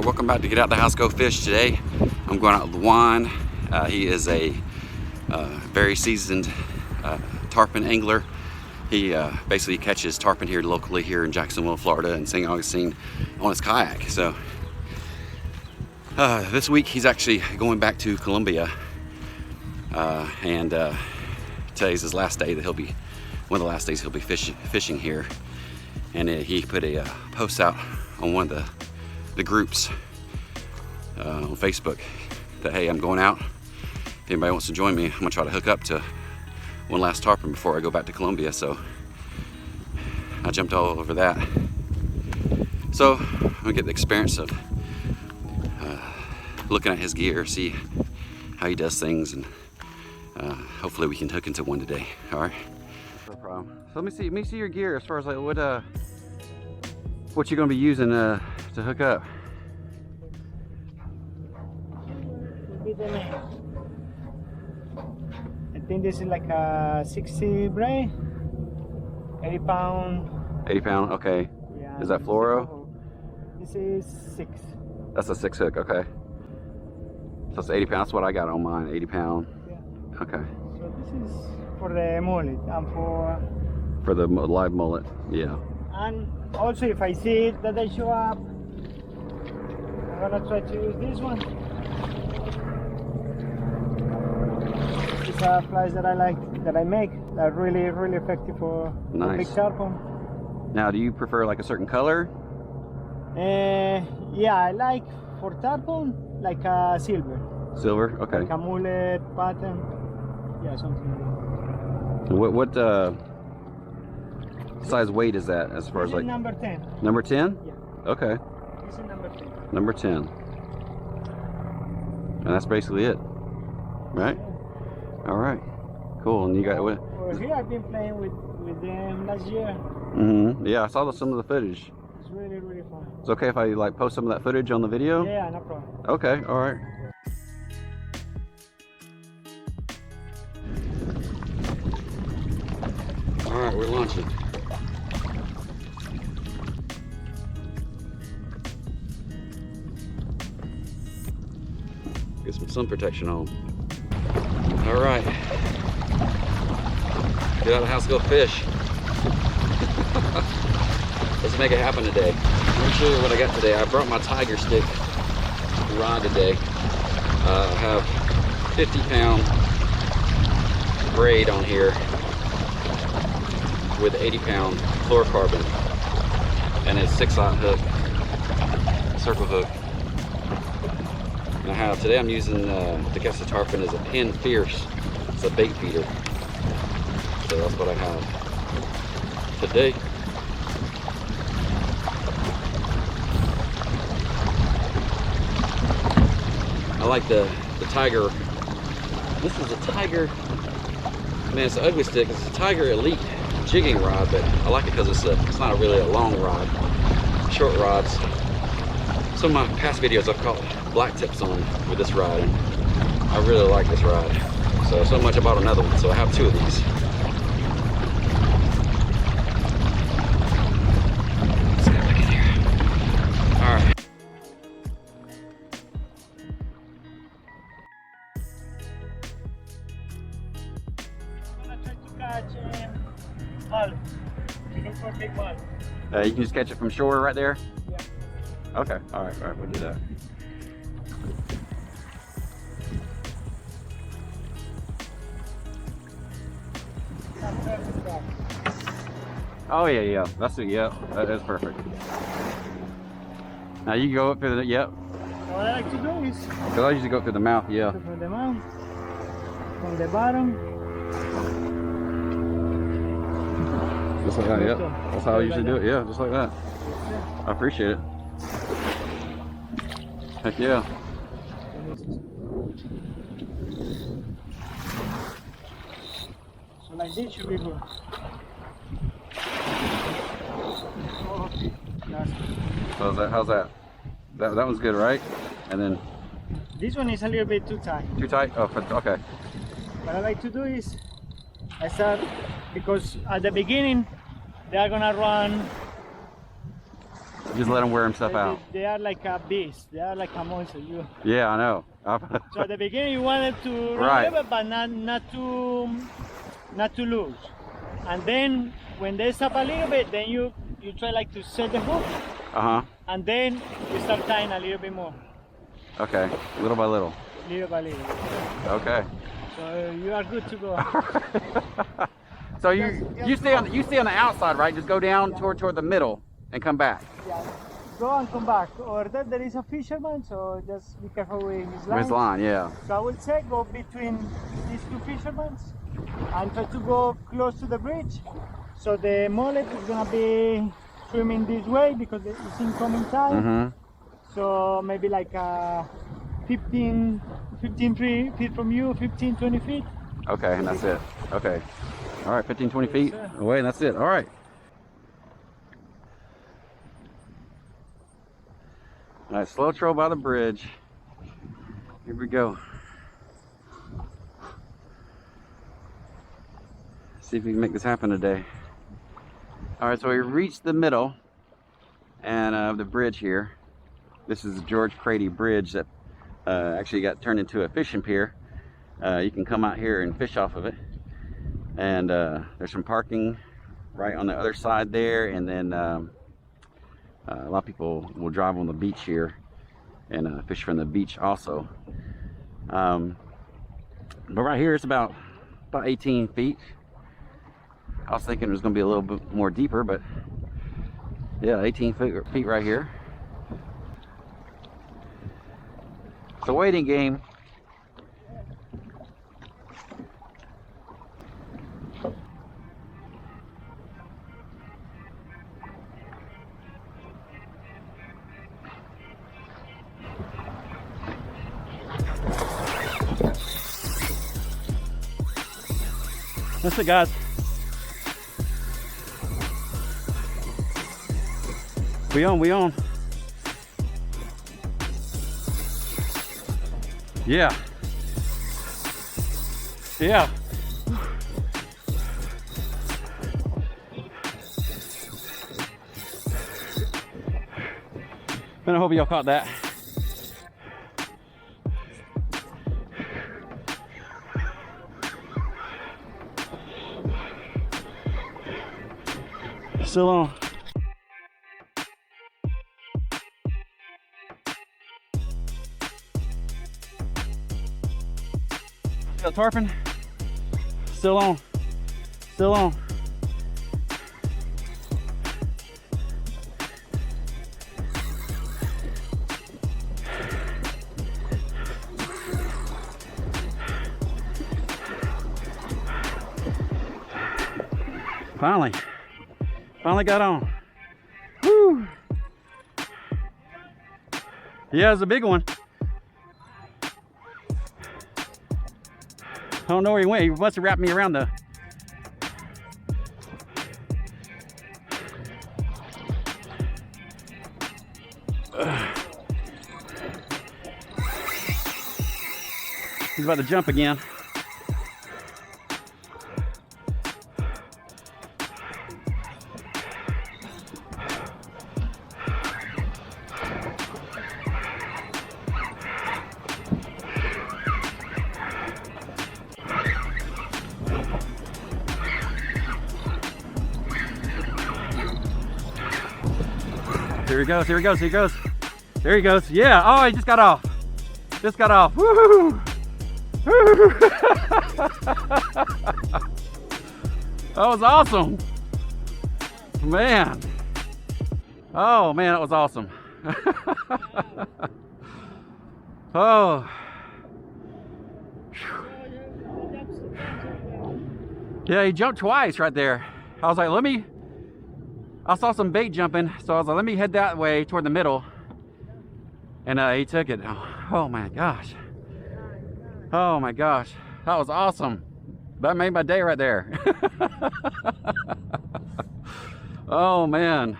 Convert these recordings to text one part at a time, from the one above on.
welcome back to Get Out the House Go Fish. Today I'm going out with Juan. He is a very seasoned tarpon angler. He basically catches tarpon here locally here in Jacksonville, Florida and St. Augustine on his kayak. So this week he's actually going back to Colombia and today's his last day that he'll be, one of the last days he'll be fishing here. And he put a post out on one of the groups on Facebook that, hey, I'm going out. If anybody wants to join me, I'm gonna try to hook up to one last tarpon before I go back to Colombia. So I jumped all over that. So I'm gonna get the experience of looking at his gear, see how he does things, and hopefully we can hook into one today. All right. No problem. So let me see your gear as far as like what you're gonna be using to hook up. I think this is like a 60 braid, 80 pound. 80 pound, okay. Yeah, is that fluoro? This is 6. That's a 6 hook, okay. So it's 80 pounds, that's what I got on mine, 80 pound. Yeah. Okay. So this is for the mullet and for the live mullet, yeah. And also if I see that they show up, I'm gonna try to use this one. It's a flies that I like, that I make, that are really effective for big tarpon. Now, do you prefer like a certain color? Yeah, I like for tarpon like a silver. Silver, okay. Like a mullet pattern. Yeah, something like that. What size weight is that as far as like? Number 10. Number 10? Yeah. Okay. This is number 10. Number 10. And that's basically it, right? Yeah. All right. Cool. And you got what? Well, here I've been playing with them last year. Mm-hmm. Yeah, I saw some of the footage. It's really fun. It's okay if I like post some of that footage on the video? Yeah, no problem. Okay. All right. All right, we're launching. Get some sun protection on. All right. Get out of the house, go fish. Let's make it happen today. Let me show you what I got today. I brought my tiger stick rod today. I have 50 pound braid on here with 80 pound fluorocarbon and a 6/0 hook, circle hook. And I have, today I'm using to catch the tarpon as a pin fierce. It's a bait feeder. So that's what I have today. I like the Tiger. This is a Tiger, man, it's an ugly stick. It's a Tiger Elite jigging rod, but I like it because it's not really a long rod, short rods. Some of my past videos I've caught black tips on with this rod, and I really like this rod. So much I bought another one, so I have 2 of these. Let's get back in here. All right. I'm gonna try to catch mullet. Looking for big mullet. You can just catch it from shore right there? Yeah. Okay, all right, we'll do that. Oh yeah, that's it, yeah, that is perfect. Now you can go up through the, yep. What I like to do is, Because I usually go through the mouth, yeah. from the mouth, from the bottom. Just like that, yep. That's how I usually do it, yeah, just like that. I appreciate it. Heck yeah. So like this should be good. How's that? That one's good, right? And then This one is a little bit too tight. too tight? Oh, okay. What I like to do is I start, because at the beginning they are gonna run Just let them wear himself out. They are like a beast. They are like a monster. Yeah, I know. So at the beginning you wanted to run over, but not too loose. And then when they stop a little bit, then you try like to set the hook. And then you start tying a little bit more. Okay, little by little. Little by little. Okay. So you are good to go. So you stay on the outside, right? Just go down toward the middle and come back. Yeah. Go and come back. Or there is a fisherman, so just be careful with his line. With his line, yeah. So I would say go between these two fishermen and try to go close to the bridge. So the mullet is gonna be swimming this way because it's incoming tide. So maybe like 15 feet from you, 15, 20 feet. Okay, and that's it. Okay. All right, 15, 20 feet away, and that's it. All right. All right, slow troll by the bridge. Here we go. See if we can make this happen today. All right, so we reached the middle and of the bridge here. This is the George Crady Bridge that actually got turned into a fishing pier. You can come out here and fish off of it. And there's some parking right on the other side there, and then a lot of people will drive on the beach here and fish from the beach also. But right here it's about 18 feet. I was thinking it was going to be a little bit more deeper, but yeah, 18 feet right here. It's a waiting game. That's it, guys. We on. Yeah. Yeah. And I hope y'all caught that. Still on. Got tarpon. Still on. Still on. Finally got on. Woo! Yeah, it's a big one. I don't know where he went. He must have wrapped me around the... He's about to jump again. Here he goes, here he goes, here he goes. There he goes. Yeah, oh, he just got off. Just got off. Woo-hoo! Woo-hoo! That was awesome. Man. Oh, man, that was awesome. Oh. Yeah, he jumped twice right there. I was like, I saw some bait jumping, so I was like, let me head that way toward the middle. And he took it. Oh my gosh. Oh my gosh. That was awesome. That made my day right there. Oh man.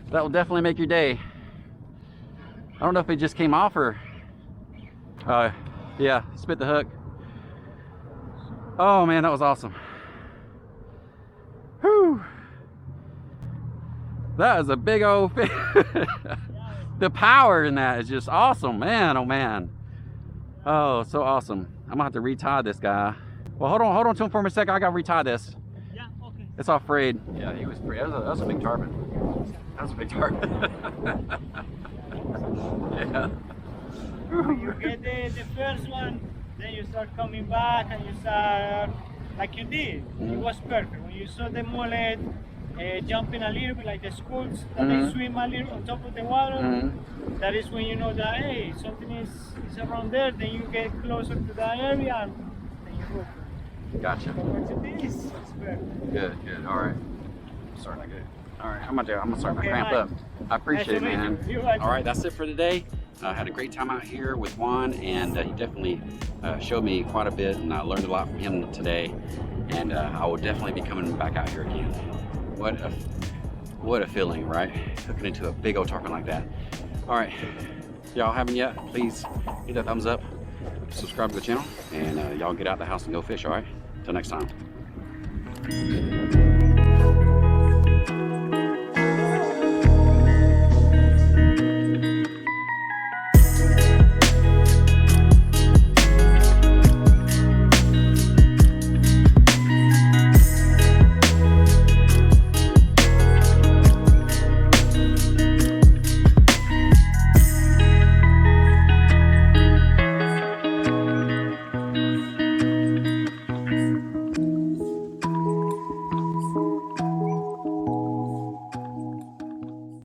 That will definitely make your day. I don't know if it just came off or... yeah, spit the hook. Oh man, that was awesome. Whew. That is a big old fish. The power in that is just awesome, man. Oh man. Oh, so awesome. I'm gonna have to retie this guy. Well, hold on to him for a second. I gotta retie this. Yeah, okay. It's all frayed. Yeah, he was free. That was a big tarpon. That was a big tarpon. Yeah. You get the first one, then you start coming back and you start like you did. It was perfect. When you saw the mullet jumping a little bit like the schools, and they swim a little on top of the water, that is when you know that, hey, something is around there. Then you get closer to that area and then you hook. Gotcha. But what you did is perfect. Good. All right. Starting to get. All right, I'm gonna start my Okay, cramp Mike. up. I appreciate it, man. You're welcome. All right, that's it for today. I had a great time out here with Juan, and he definitely showed me quite a bit, and I learned a lot from him today. And I will definitely be coming back out here again. What a feeling, right? Hooking into a big old tarpon like that. All right, if y'all haven't yet, please hit that thumbs up, subscribe to the channel, and y'all get out the house and go fish. All right, till next time.